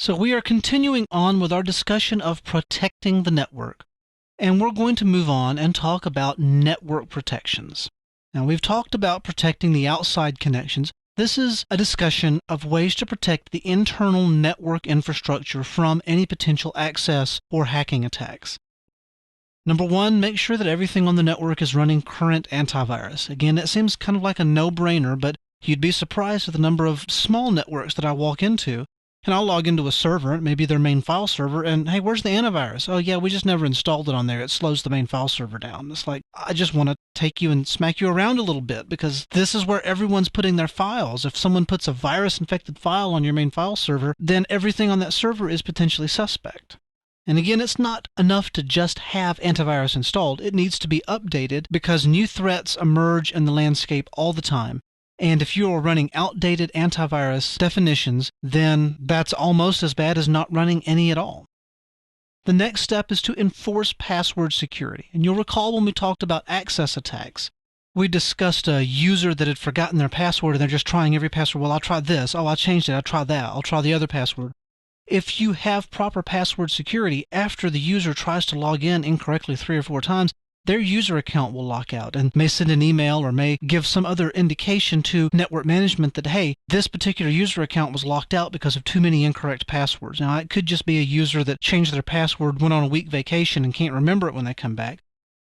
So we are continuing on with our discussion of protecting the network, and we're going to move on and talk about network protections. Now, we've talked about protecting the outside connections. This is a discussion of ways to protect the internal network infrastructure from any potential access or hacking attacks. Number one, make sure that everything on the network is running current antivirus. Again, it seems kind of like a no-brainer, but you'd be surprised at the number of small networks that I walk into. And I'll log into a server, maybe their main file server, and hey, where's the antivirus? Oh yeah, we just never installed it on there. It slows the main file server down. It's like, I just want to take you and smack you around a little bit, because this is where everyone's putting their files. If someone puts a virus-infected file on your main file server, then everything on that server is potentially suspect. And again, it's not enough to just have antivirus installed. It needs to be updated because new threats emerge in the landscape all the time. And if you are running outdated antivirus definitions, then that's almost as bad as not running any at all. The next step is to enforce password security. And you'll recall when we talked about access attacks, we discussed a user that had forgotten their password and they're just trying every password. Well, I'll try this. Oh, I changed it. I'll try that. I'll try the other password. If you have proper password security, after the user tries to log in incorrectly 3 or 4 times, their user account will lock out and may send an email or may give some other indication to network management that, hey, this particular user account was locked out because of too many incorrect passwords. Now, it could just be a user that changed their password, went on a week vacation, and can't remember it when they come back.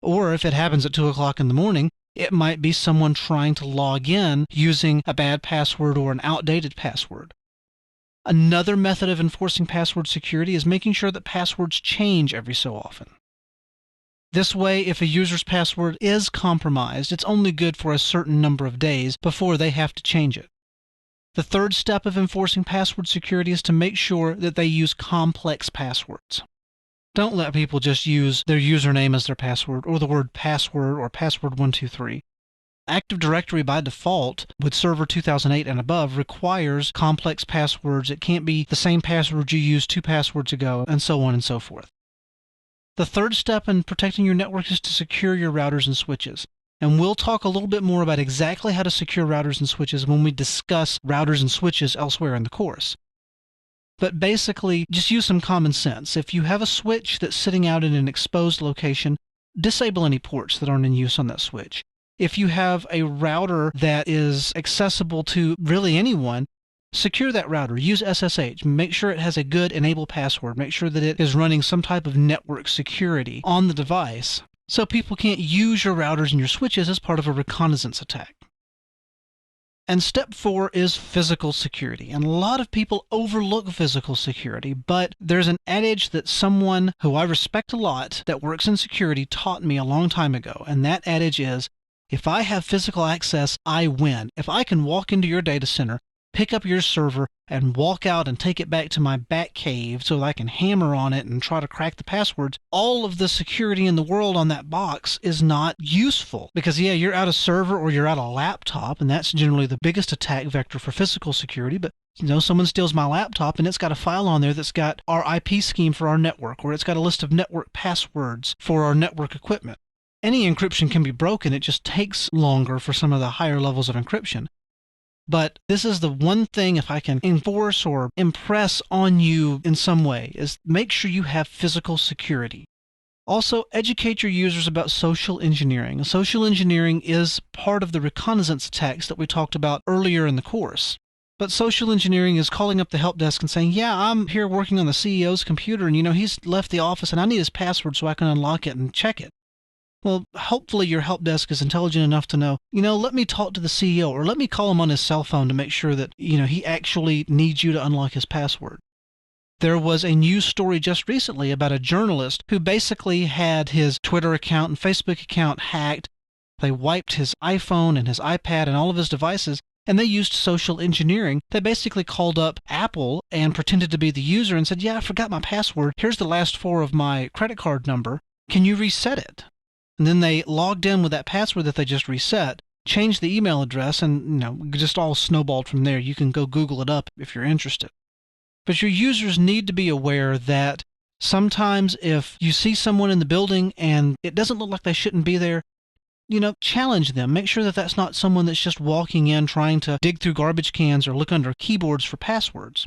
Or if it happens at 2 o'clock in the morning, it might be someone trying to log in using a bad password or an outdated password. Another method of enforcing password security is making sure that passwords change every so often. This way, if a user's password is compromised, it's only good for a certain number of days before they have to change it. The third step of enforcing password security is to make sure that they use complex passwords. Don't let people just use their username as their password, or the word password or password123. Active Directory by default with Server 2008 and above requires complex passwords. It can't be the same password you used 2 passwords ago, and so on and so forth. The third step in protecting your network is to secure your routers and switches. And we'll talk a little bit more about exactly how to secure routers and switches when we discuss routers and switches elsewhere in the course. But basically, just use some common sense. If you have a switch that's sitting out in an exposed location, disable any ports that aren't in use on that switch. If you have a router that is accessible to really anyone, secure that router. Use SSH. Make sure it has a good enable password. Make sure that it is running some type of network security on the device so people can't use your routers and your switches as part of a reconnaissance attack. And step 4 is physical security. And a lot of people overlook physical security, but there's an adage that someone who I respect a lot that works in security taught me a long time ago. And that adage is, if I have physical access, I win. If I can walk into your data center, pick up your server, and walk out and take it back to my bat cave so that I can hammer on it and try to crack the passwords, all of the security in the world on that box is not useful. Because yeah, you're out a server or you're out a laptop, and that's generally the biggest attack vector for physical security, but someone steals my laptop and it's got a file on there that's got our IP scheme for our network, or it's got a list of network passwords for our network equipment. Any encryption can be broken, it just takes longer for some of the higher levels of encryption. But this is the one thing, if I can enforce or impress on you in some way, is make sure you have physical security. Also, educate your users about social engineering. Social engineering is part of the reconnaissance attacks that we talked about earlier in the course. But social engineering is calling up the help desk and saying, yeah, I'm here working on the CEO's computer, and he's left the office and I need his password so I can unlock it and check it. Well, hopefully your help desk is intelligent enough to know, let me talk to the CEO, or let me call him on his cell phone to make sure that, he actually needs you to unlock his password. There was a news story just recently about a journalist who basically had his Twitter account and Facebook account hacked. They wiped his iPhone and his iPad and all of his devices, and they used social engineering. They basically called up Apple and pretended to be the user and said, yeah, I forgot my password. Here's the last 4 of my credit card number. Can you reset it? And then they logged in with that password that they just reset, changed the email address, and just all snowballed from there. You can go Google it up if you're interested. But your users need to be aware that sometimes if you see someone in the building and it doesn't look like they shouldn't be there, challenge them. Make sure that that's not someone that's just walking in trying to dig through garbage cans or look under keyboards for passwords.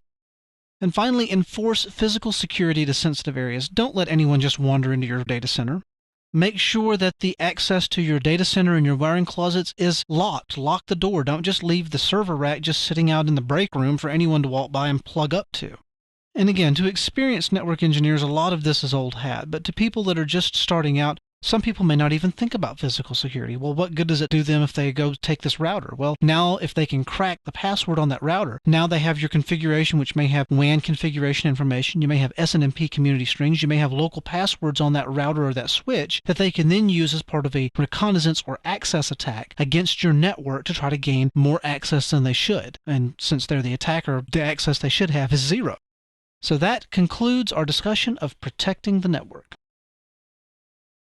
And finally, enforce physical security to sensitive areas. Don't let anyone just wander into your data center. Make sure that the access to your data center and your wiring closets is locked. Lock the door. Don't just leave the server rack just sitting out in the break room for anyone to walk by and plug up to. And again, to experienced network engineers, a lot of this is old hat. But to people that are just starting out, some people may not even think about physical security. Well, what good does it do them if they go take this router? Well, now if they can crack the password on that router, now they have your configuration, which may have WAN configuration information. You may have SNMP community strings. You may have local passwords on that router or that switch that they can then use as part of a reconnaissance or access attack against your network to try to gain more access than they should. And since they're the attacker, the access they should have is zero. So that concludes our discussion of protecting the network.